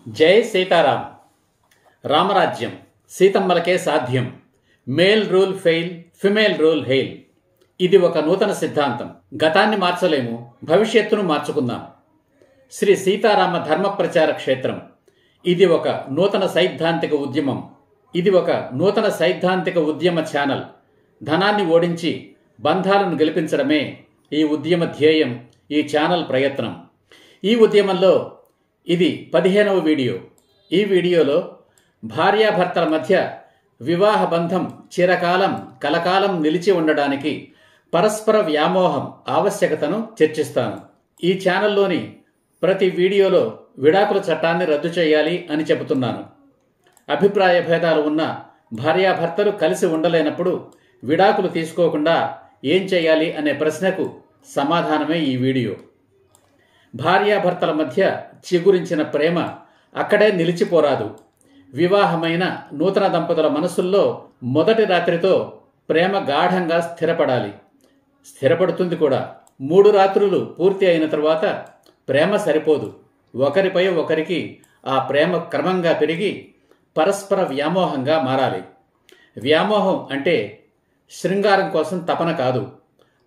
జై సీతారాం. రామరాజ్యం సీతమ్మలకే సాధ్యం. Male rule fail, female rule hail. ఇది ఒక నూతన సిద్ధాంతం. గతాన్ని మార్చలేము, భవిష్యత్తును మార్చుకుందాం. శ్రీ సీతారామ ధర్మ ప్రచార క్షేత్రం. ఇది ఒక నూతన సైద్ధాంతిక ఉద్యమం. ఇది ఒక నూతన సైద్ధాంతిక ఉద్యమ ఛానల్. ధనాన్ని ఓడించి బంధాలను గెలిపించడమే ఈ ఉద్యమ ధ్యేయం, ఈ ఛానల్ ప్రయత్నం. ఈ ఉద్యమంలో ఇది 15వ వీడియో. ఈ వీడియోలో భార్యాభర్తల మధ్య వివాహ బంధం చిరకాలం కలకాలం నిలిచి ఉండడానికి పరస్పర వ్యామోహం ఆవశ్యకతను చర్చిస్తాను. ఈ ఛానల్లోని ప్రతి వీడియోలో విడాకుల చట్టాన్ని రద్దు చేయాలి అని చెబుతున్నాను. అభిప్రాయ భేదాలు ఉన్న భార్యాభర్తలు కలిసి ఉండలేనప్పుడు విడాకులు తీసుకోకుండా ఏం చేయాలి అనే ప్రశ్నకు సమాధానమే ఈ వీడియో. భార్యాభర్తల మధ్య చిగురించిన ప్రేమ అక్కడే నిలిచిపోరాదు. వివాహమైన నూతన దంపతుల మనసుల్లో మొదటి రాత్రితో ప్రేమ గాఢంగా స్థిరపడాలి. స్థిరపడుతుంది కూడా. 3 రాత్రులు పూర్తి అయిన తర్వాత ప్రేమ సరిపోదు. ఒకరిపై ఒకరికి ఆ ప్రేమ క్రమంగా పెరిగి పరస్పర వ్యామోహంగా మారాలి. వ్యామోహం అంటే శృంగారం కోసం తపన కాదు.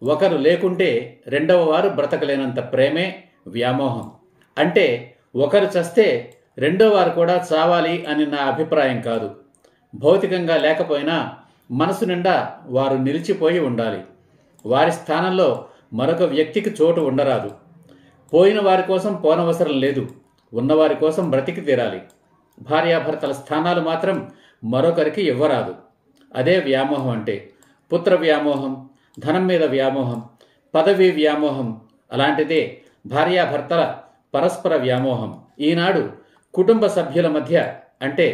ఒకరు లేకుంటే రెండవ వారు బ్రతకలేనంత ప్రేమే వ్యామోహం. అంటే ఒకరు చస్తే రెండో వారు కూడా చావాలి అని నా అభిప్రాయం కాదు. భౌతికంగా లేకపోయినా మనసు నిండా వారు నిలిచిపోయి ఉండాలి. వారి స్థానంలో మరొక వ్యక్తికి చోటు ఉండరాదు. పోయిన వారి కోసం పోనవసరం లేదు. ఉన్నవారి కోసం బ్రతికి తీరాలి. భార్యాభర్తల స్థానాలు మాత్రం మరొకరికి ఇవ్వరాదు. అదే వ్యామోహం అంటే. పుత్ర వ్యామోహం, ధనం మీద వ్యామోహం, పదవి వ్యామోహం అలాంటిదే భార్యాభర్తల పరస్పర వ్యామోహం. ఈనాడు కుటుంబ సభ్యుల మధ్య అంటే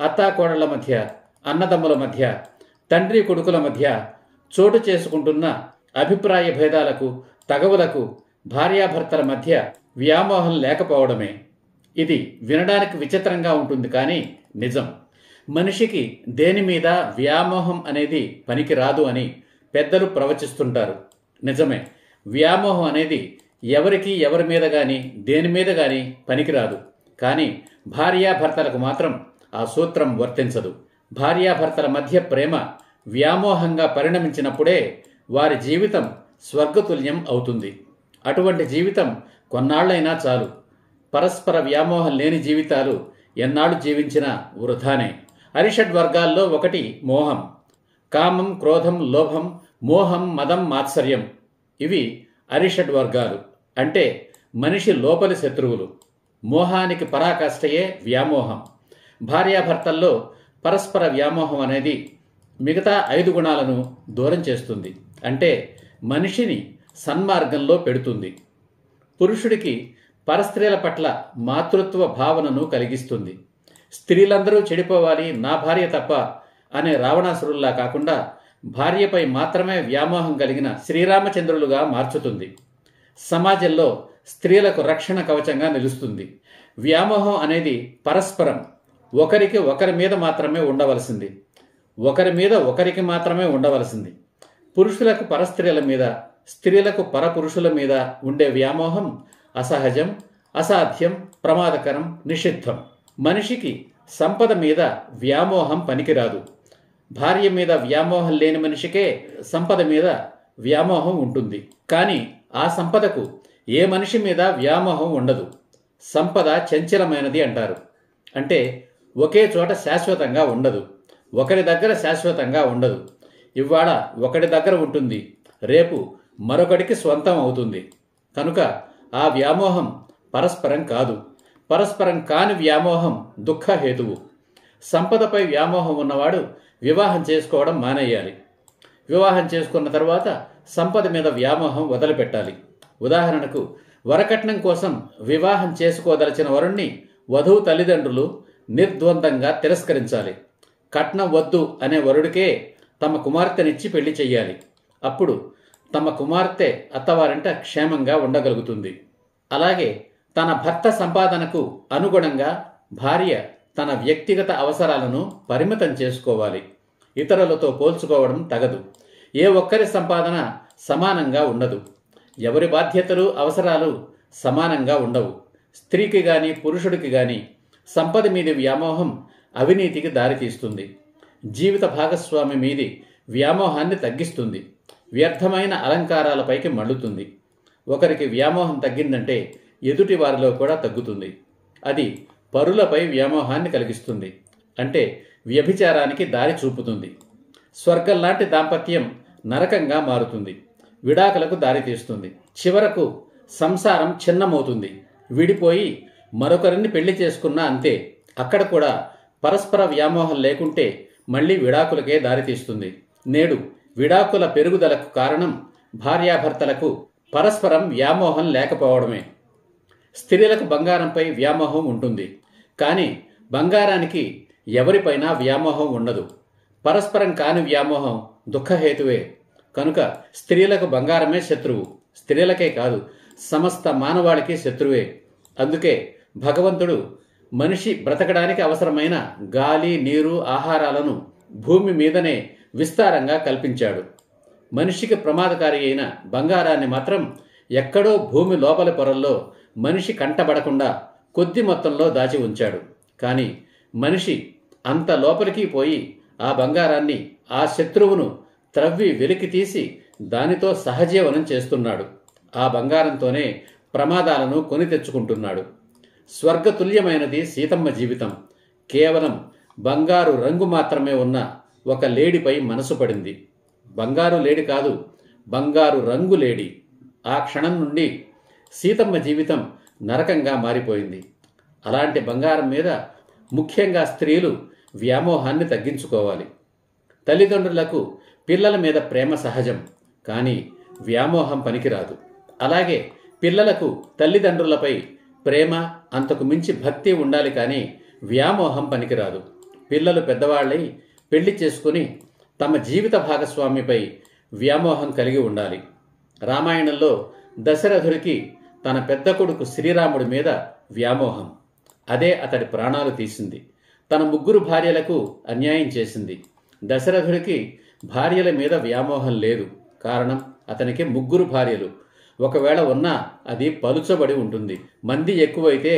అత్తాకోడళ్ల మధ్య, అన్నదమ్ముల మధ్య, తండ్రి కొడుకుల మధ్య చోటు చేసుకుంటున్న అభిప్రాయ భేదాలకు, తగవులకు భార్యాభర్తల మధ్య వ్యామోహం లేకపోవడమే. ఇది వినడానికి విచిత్రంగా ఉంటుంది, కానీ నిజం. మనిషికి దేని మీద వ్యామోహం అనేది పనికి రాదు అని పెద్దలు ప్రవచిస్తుంటారు. నిజమే. వ్యామోహం అనేది ఎవరికి ఎవరి మీద కానీ దేని మీద కానీ పనికిరాదు. కానీ భార్యాభర్తలకు మాత్రం ఆ సూత్రం వర్తించదు. భార్యాభర్తల మధ్య ప్రేమ వ్యామోహంగా పరిణమించినప్పుడే వారి జీవితం స్వర్గతుల్యం అవుతుంది. అటువంటి జీవితం కొన్నాళ్లైనా చాలు. పరస్పర వ్యామోహం లేని జీవితాలు ఎన్నాళ్ళు జీవించినా వృధానే. అరిషడ్ వర్గాల్లో ఒకటి మోహం. కామం, క్రోధం, లోభం, మోహం, మదం, మాత్సర్యం. ఇవి అరిషడ్ వర్గాలు. అంటే మనిషి లోపలి శత్రువులు. మోహానికి పరాకాష్ఠయే వ్యామోహం. భార్యాభర్తల్లో పరస్పర వ్యామోహం అనేది మిగతా 5 గుణాలను దూరం చేస్తుంది. అంటే మనిషిని సన్మార్గంలో పెడుతుంది. పురుషుడికి పరస్త్రీల పట్ల మాతృత్వ భావనను కలిగిస్తుంది. స్త్రీలందరూ చెడిపోవాలి, నా భార్య తప్ప అనే రావణాసురుల్లా కాకుండా భార్యపై మాత్రమే వ్యామోహం కలిగిన శ్రీరామచంద్రులుగా మార్చుతుంది. సమాజంలో స్త్రీలకు రక్షణ కవచంగా నిలుస్తుంది. వ్యామోహం అనేది పరస్పరం. ఒకరికి ఒకరి మీద మాత్రమే ఉండవలసింది. ఒకరి మీద ఒకరికి మాత్రమే ఉండవలసింది. పురుషులకు పరస్త్రీల మీద, స్త్రీలకు పరపురుషుల మీద ఉండే వ్యామోహం అసహజం, అసాధ్యం, ప్రమాదకరం, నిషిద్ధం. మనిషికి సంపద మీద వ్యామోహం పనికిరాదు. భార్య మీద వ్యామోహం లేని మనిషికే సంపద మీద వ్యామోహం ఉంటుంది. కానీ ఆ సంపదకు ఏ మనిషి మీద వ్యామోహం ఉండదు. సంపద చంచలమైనది అంటారు. అంటే ఒకే చోట శాశ్వతంగా ఉండదు. ఒకరి దగ్గర శాశ్వతంగా ఉండదు. ఇవాళ ఒకటి దగ్గర ఉంటుంది, రేపు మరొకటికి స్వంతం అవుతుంది. కనుక ఆ వ్యామోహం పరస్పరం కాదు. పరస్పరం కాని వ్యామోహం దుఃఖహేతువు. సంపదపై వ్యామోహం ఉన్నవాడు వివాహం చేసుకోవడం మానేయాలి. వివాహం చేసుకున్న తర్వాత సంపద మీద వ్యామోహం వదిలిపెట్టాలి. ఉదాహరణకు, వరకట్నం కోసం వివాహం చేసుకోదలచిన వరుణ్ణి వధువు తల్లిదండ్రులు నిర్ద్వందంగా తిరస్కరించాలి. కట్నం వద్దు అనే వరుడికే తమ కుమార్తెనిచ్చి పెళ్లి చెయ్యాలి. అప్పుడు తమ కుమార్తె అత్తవారింట క్షేమంగా ఉండగలుగుతుంది. అలాగే తన భర్త సంపాదనకు అనుగుణంగా భార్య తన వ్యక్తిగత అవసరాలను పరిమితం చేసుకోవాలి. ఇతరులతో పోల్చుకోవడం తగదు. ఏ ఒక్కరి సంపాదన సమానంగా ఉండదు. ఎవరి బాధ్యతలు, అవసరాలు సమానంగా ఉండవు. స్త్రీకి గాని పురుషుడికి గాని సంపద మీది వ్యామోహం అవినీతికి దారితీస్తుంది. జీవిత భాగస్వామి మీది వ్యామోహాన్ని తగ్గిస్తుంది. వ్యర్థమైన అలంకారాలపైకి మళ్ళుతుంది. ఒకరికి వ్యామోహం తగ్గిందంటే ఎదుటి వారిలో కూడా తగ్గుతుంది. అది పరులపై వ్యామోహాన్ని కలిగిస్తుంది. అంటే వ్యభిచారానికి దారి చూపుతుంది. స్వర్గంలాంటి దాంపత్యం నరకంగా మారుతుంది. విడాకులకు దారితీస్తుంది. చివరకు సంసారం చిన్నమవుతుంది. విడిపోయి మరొకరిని పెళ్లి చేసుకున్నా అంతే. అక్కడ కూడా పరస్పర వ్యామోహం లేకుంటే మళ్లీ విడాకులకే దారితీస్తుంది. నేడు విడాకుల పెరుగుదలకు కారణం భార్యాభర్తలకు పరస్పరం వ్యామోహం లేకపోవడమే. స్త్రీలకు బంగారంపై వ్యామోహం ఉంటుంది. కానీ బంగారానికి ఎవరిపైనా వ్యామోహం ఉండదు. పరస్పరం కాని వ్యామోహం దుఃఖహేతువే. కనుక స్త్రీలకు బంగారమే శత్రువు. స్త్రీలకే కాదు, సమస్త మానవాళికి శత్రువే. అందుకే భగవంతుడు మనిషి బ్రతకడానికి అవసరమైన గాలి, నీరు, ఆహారాలను భూమి మీదనే విస్తారంగా కల్పించాడు. మనిషికి ప్రమాదకారి అయిన బంగారాన్ని మాత్రం ఎక్కడో భూమి లోపలి పొరల్లో మనిషి కంటబడకుండా కొద్ది మొత్తంలో దాచి ఉంచాడు. కానీ మనిషి అంత లోపలికి పోయి ఆ బంగారాన్ని, ఆ శత్రువును త్రవ్వి వెలికి తీసి దానితో సహజీవనం చేస్తున్నాడు. ఆ బంగారంతోనే ప్రమాదాలను కొని తెచ్చుకుంటున్నాడు. స్వర్గతుల్యమైనది సీతమ్మ జీవితం. కేవలం బంగారు రంగు మాత్రమే ఉన్న ఒక లేడిపై మనసు పడింది. బంగారు లేడి కాదు, బంగారు రంగు లేడి. ఆ క్షణం నుండి సీతమ్మ జీవితం నరకంగా మారిపోయింది. అలాంటి బంగారం మీద ముఖ్యంగా స్త్రీలు వ్యామోహాన్ని తగ్గించుకోవాలి. తల్లిదండ్రులకు పిల్లల మీద ప్రేమ సహజం, కానీ వ్యామోహం పనికిరాదు. అలాగే పిల్లలకు తల్లిదండ్రులపై ప్రేమ, అంతకు మించి భక్తి ఉండాలి, కానీ వ్యామోహం పనికిరాదు. పిల్లలు పెద్దవాళ్ళై పెళ్లి చేసుకుని తమ జీవిత భాగస్వామిపై వ్యామోహం కలిగి ఉండాలి. రామాయణంలో దశరథుడికి తన పెద్ద కొడుకు శ్రీరాముడి మీద వ్యామోహం. అదే అతడి ప్రాణాలు తీసింది. తన 3 భార్యలకు అన్యాయం చేసింది. దశరథుడికి భార్యల మీద వ్యామోహం లేదు. కారణం, అతనికి 3 భార్యలు. ఒకవేళ ఉన్నా అది పలుచబడి ఉంటుంది. మంది ఎక్కువైతే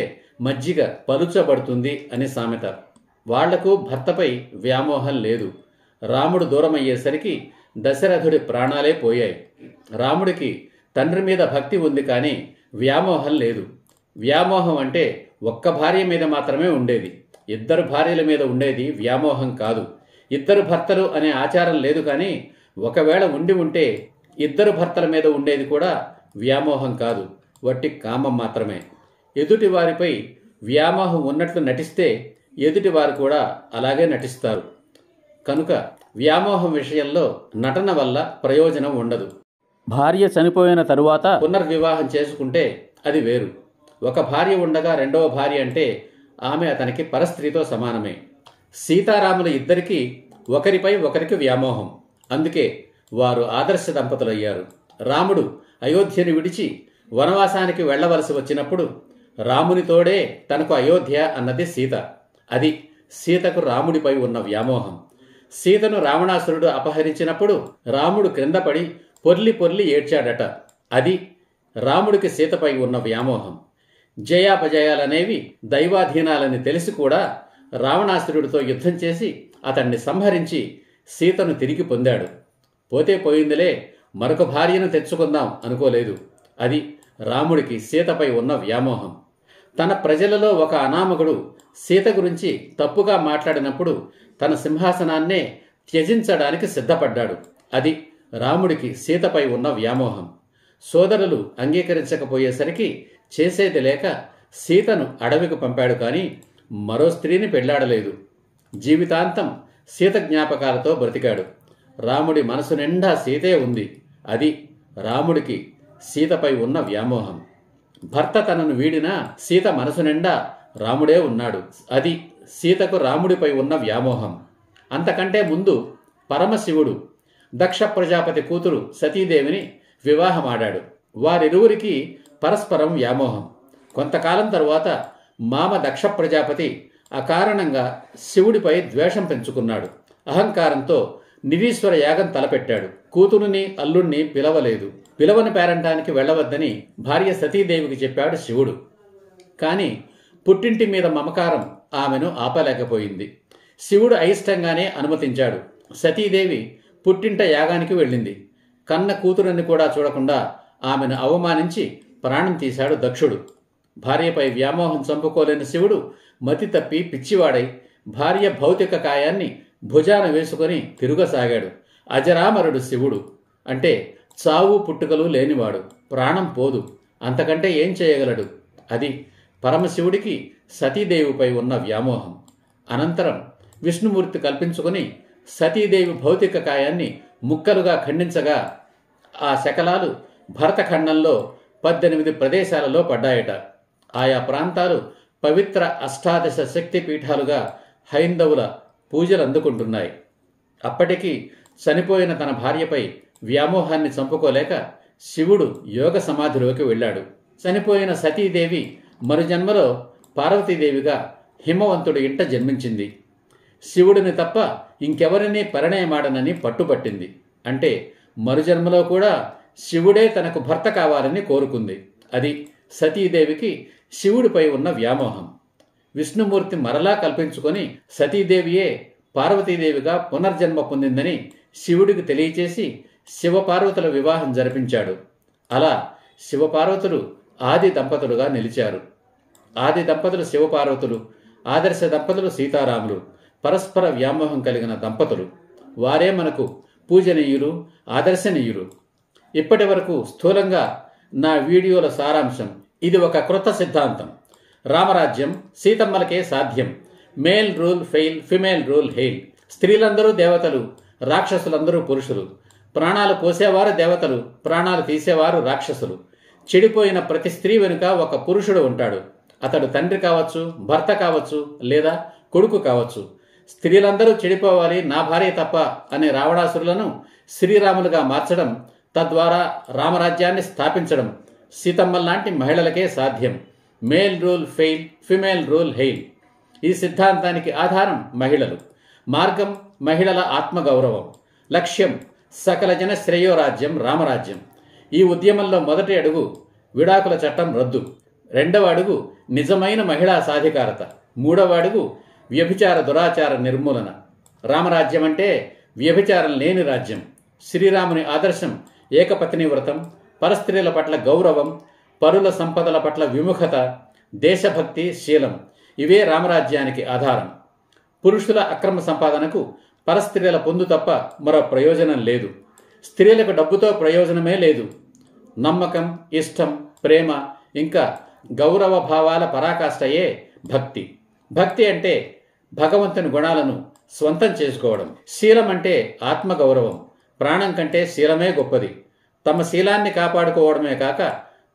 మజ్జిగ పలుచబడుతుంది అని సామెత. వాళ్లకు భర్తపై వ్యామోహం లేదు. రాముడు దూరమయ్యేసరికి దశరథుడి ప్రాణాలే పోయాయి. రాముడికి తండ్రి మీద భక్తి ఉంది, కానీ వ్యామోహం లేదు. వ్యామోహం అంటే ఒక్క భార్య మీద మాత్రమే ఉండేది. 2 భార్యల మీద ఉండేది వ్యామోహం కాదు. 2 భర్తలు అనే ఆచారం లేదు, కానీ ఒకవేళ ఉంటే 2 భర్తల మీద ఉండేది కూడా వ్యామోహం కాదు, వట్టి కామం మాత్రమే. ఎదుటి వారిపై వ్యామోహం ఉన్నట్లు నటిస్తే ఎదుటివారు కూడా అలాగే నటిస్తారు. కనుక వ్యామోహం విషయంలో నటన వల్ల ప్రయోజనం ఉండదు. భార్య చనిపోయిన తరువాత పునర్వివాహం చేసుకుంటే అది వేరు. ఒక భార్య ఉండగా 2వ భార్య అంటే ఆమె అతనికి పరస్త్రీతో సమానమే. సీతారాములు ఇద్దరికీ ఒకరిపై ఒకరికి వ్యామోహం. అందుకే వారు ఆదర్శ దంపతులయ్యారు. రాముడు అయోధ్యను విడిచి వనవాసానికి వెళ్లవలసి వచ్చినప్పుడు రామునితోడే తనకు అయోధ్య అన్నది సీత. అది సీతకు రాముడిపై ఉన్న వ్యామోహం. సీతను రావణాసురుడు అపహరించినప్పుడు రాముడు క్రిందపడి పొర్లి పొర్లి ఏడ్చాడట. అది రాముడికి సీతపై ఉన్న వ్యామోహం. జయాపజయాలనేవి దైవాధీనాలని తెలిసి కూడా రావణాసురుడితో యుద్ధం చేసి అతన్ని సంహరించి సీతను తిరిగి పొందాడు. పోతే పోయిందిలే, మరొక భార్యను తెచ్చుకుందాం అనుకోలేదు. అది రాముడికి సీతపై ఉన్న వ్యామోహం. తన ప్రజలలో ఒక అనామకుడు సీత గురించి తప్పుగా మాట్లాడినప్పుడు తన సింహాసనాన్నే త్యజించడానికి సిద్ధపడ్డాడు. అది రాముడికి సీతపై ఉన్న వ్యామోహం. సోదరులు అంగీకరించకపోయేసరికి చేసేది లేక సీతను అడవికి పంపాడు, కానీ మరో స్త్రీని పెళ్లాడలేదు. జీవితాంతం సీత జ్ఞాపకాలతో బ్రతికాడు. రాముడి మనసు నిండా సీతే ఉంది. అది రాముడికి సీతపై ఉన్న వ్యామోహం. భర్త తనను వీడినా సీత మనసు నిండా రాముడే ఉన్నాడు. అది సీతకు రాముడిపై ఉన్న వ్యామోహం. అంతకంటే ముందు పరమశివుడు దక్ష ప్రజాపతి కూతురు సతీదేవిని వివాహమాడాడు. వారిరువురికి పరస్పరం వ్యామోహం. కొంతకాలం తరువాత మామ దక్ష ప్రజాపతి అకారణంగా శివుడిపై ద్వేషం పెంచుకున్నాడు. అహంకారంతో నిరీశ్వర యాగం తలపెట్టాడు. కూతురుని అల్లుణ్ణి పిలవలేదు. పిలవని పేరంటానికి వెళ్లవద్దని భార్య సతీదేవికి చెప్పాడు శివుడు. కానీ పుట్టింటి మీద మమకారం ఆమెను ఆపలేకపోయింది. శివుడు అయిష్టంగానే అనుమతించాడు. సతీదేవి పుట్టింట యాగానికి వెళ్ళింది. కన్న కూతురని కూడా చూడకుండా ఆమెను అవమానించి ప్రాణం తీశాడు దక్షుడు. భార్యపై వ్యామోహం చంపుకోలేని శివుడు మతి తప్పి పిచ్చివాడై భార్య భౌతిక కాయాన్ని భుజాన వేసుకొని తిరుగసాగాడు. అజరామరుడు శివుడు అంటే చావు పుట్టుకలు లేనివాడు, ప్రాణం పోదు, అంతకంటే ఏం చేయగలడు? అది పరమశివుడికి సతీదేవిపై ఉన్న వ్యామోహం. అనంతరం విష్ణుమూర్తి కల్పించుకొని సతీదేవి భౌతిక కాయాన్ని ముక్కలుగా ఖండించగా ఆ శకలాలు భరతఖండంలో 18 ప్రదేశాలలో పడ్డాయట. ఆయా ప్రాంతాలు పవిత్ర అష్టాదశ శక్తి పీఠాలుగా హైందవుల పూజలు అందుకుంటున్నాయి. అప్పటికి చనిపోయిన తన భార్యపై వ్యామోహాన్ని చంపుకోలేక శివుడు యోగ సమాధిలోకి వెళ్ళాడు. చనిపోయిన సతీదేవి మరుజన్మలో పార్వతీదేవిగా హిమవంతుడి ఇంట జన్మించింది. శివుడిని తప్ప ఇంకెవరినీ పరిణయమాడనని పట్టుబట్టింది. అంటే మరుజన్మలో కూడా శివుడే తనకు భర్త కావాలని కోరుకుంది. అది సతీదేవికి శివుడిపై ఉన్న వ్యామోహం. విష్ణుమూర్తి మరలా కల్పించుకొని సతీదేవియే పార్వతీదేవిగా పునర్జన్మ పొందిందని శివుడికి తెలియచేసి శివపార్వతుల వివాహం జరిపించాడు. అలా శివపార్వతులు ఆది దంపతులుగా నిలిచారు. ఆది దంపతులు శివపార్వతులు, ఆదర్శ దంపతులు సీతారాములు, పరస్పర వ్యామోహం కలిగిన దంపతులు. వారే మనకు పూజనీయులు, ఆదర్శనీయులు. ఇప్పటి వరకు స్థూలంగా నా వీడియోల సారాంశం ఇది. ఒక క్రొత్త సిద్ధాంతం. రామరాజ్యం సీతమ్మలకే సాధ్యం. Male rule fail, female rule hail. స్త్రీలందరూ దేవతలు, రాక్షసులందరూ పురుషులు. ప్రాణాలు పోసేవారు దేవతలు, ప్రాణాలు తీసేవారు రాక్షసులు. చెడిపోయిన ప్రతి స్త్రీ వెనుక ఒక పురుషుడు ఉంటాడు. అతడు తండ్రి కావచ్చు, భర్త కావచ్చు, లేదా కొడుకు కావచ్చు. స్త్రీలందరూ చెడిపోవాలి, నా భార్య తప్ప అనే రావణాసురులను శ్రీరాములుగా మార్చడం, తద్వారా రామరాజ్యాన్ని స్థాపించడం సీతమ్మల్లాంటి మహిళలకే సాధ్యం. Male rule fail, female rule hail. ఈ సిద్ధాంతానికి ఆధారం మహిళలు, మార్గం మహిళల ఆత్మగౌరవం, లక్ష్యం సకల జన శ్రేయోరాజ్యం రామరాజ్యం. ఈ ఉద్యమంలో మొదటి అడుగు విడాకుల చట్టం రద్దు, రెండవ అడుగు నిజమైన మహిళా సాధికారత, మూడవ అడుగు వ్యభిచార దురాచార నిర్మూలన. రామరాజ్యం అంటే వ్యభిచారం లేని రాజ్యం. శ్రీరాముని ఆదర్శం ఏకపత్ని వ్రతం, పరస్త్రీల పట్ల గౌరవం, పరుల సంపదల పట్ల విముఖత, దేశభక్తి, శీలం. ఇవే రామరాజ్యానికి ఆధారం. పురుషుల అక్రమ సంపాదనకు పరస్త్రీల పొందు తప్ప మరో ప్రయోజనం లేదు. స్త్రీలకు డబ్బుతో ప్రయోజనమే లేదు. నమ్మకం, ఇష్టం, ప్రేమ, ఇంకా గౌరవ భావాల పరాకాష్ఠయే భక్తి. భక్తి అంటే భగవంతుని గుణాలను స్వంతం చేసుకోవడం. శీలం అంటే ఆత్మగౌరవం. ప్రాణం కంటే శీలమే గొప్పది. తమ శీలాన్ని కాపాడుకోవడమే కాక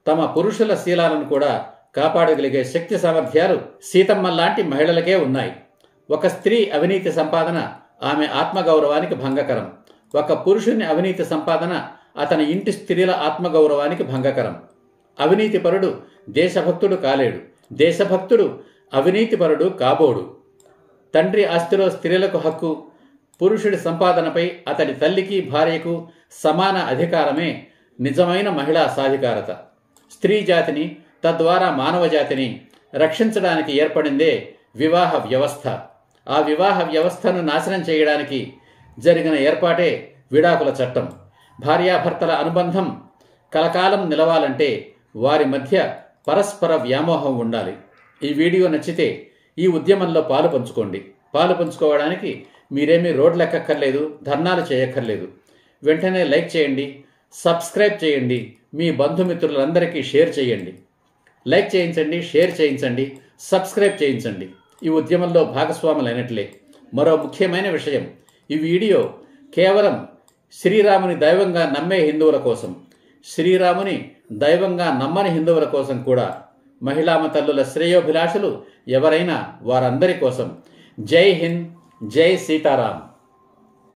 తమ పురుషుల శీలాలను కూడా కాపాడగలిగే శక్తి సామర్థ్యాలు సీతమ్మల్లాంటి మహిళలకే ఉన్నాయి. ఒక స్త్రీ అవినీతి సంపాదన ఆమె ఆత్మగౌరవానికి భంగకరం. ఒక పురుషుని అవినీతి సంపాదన అతని ఇంటి స్త్రీల ఆత్మగౌరవానికి భంగకరం. అవినీతిపరుడు దేశభక్తుడు కాలేడు, దేశభక్తుడు అవినీతిపరుడు కాబోడు. తండ్రి ఆస్తిలో స్త్రీలకు హక్కు, పురుషుడి సంపాదనపై అతడి తల్లికి భార్యకు సమాన అధికారమే నిజమైన మహిళా సాధికారత. స్త్రీ జాతిని, తద్వారా మానవ జాతిని రక్షించడానికి ఏర్పడిందే వివాహ వ్యవస్థ. ఆ వివాహ వ్యవస్థను నాశనం చేయడానికి జరిగిన ఏర్పాటే విడాకుల చట్టం. భార్యాభర్తల అనుబంధం కలకాలం నిలవాలంటే వారి మధ్య పరస్పర వ్యామోహం ఉండాలి. ఈ వీడియో నచ్చితే ఈ ఉద్యమంలో పాలు పంచుకోండి. పాలు పంచుకోవడానికి మీరేమీ రోడ్లెక్కక్కర్లేదు, ధర్నాలు చేయక్కర్లేదు. వెంటనే లైక్ చేయండి, సబ్స్క్రైబ్ చేయండి, మీ బంధుమిత్రులందరికీ షేర్ చేయండి. లైక్ చేయించండి, షేర్ చేయించండి, సబ్స్క్రైబ్ చేయించండి. ఈ ఉద్యమంలో భాగస్వాములైనట్లే. మరో ముఖ్యమైన విషయం, ఈ వీడియో కేవలం శ్రీరాముని దైవంగా నమ్మే హిందువుల కోసం, శ్రీరాముని దైవంగా నమ్మని హిందువుల కోసం కూడా, మహిళామ తల్లుల శ్రేయోభిలాషులు ఎవరైనా వారందరి కోసం. జై హింద్, జై సీతారాం.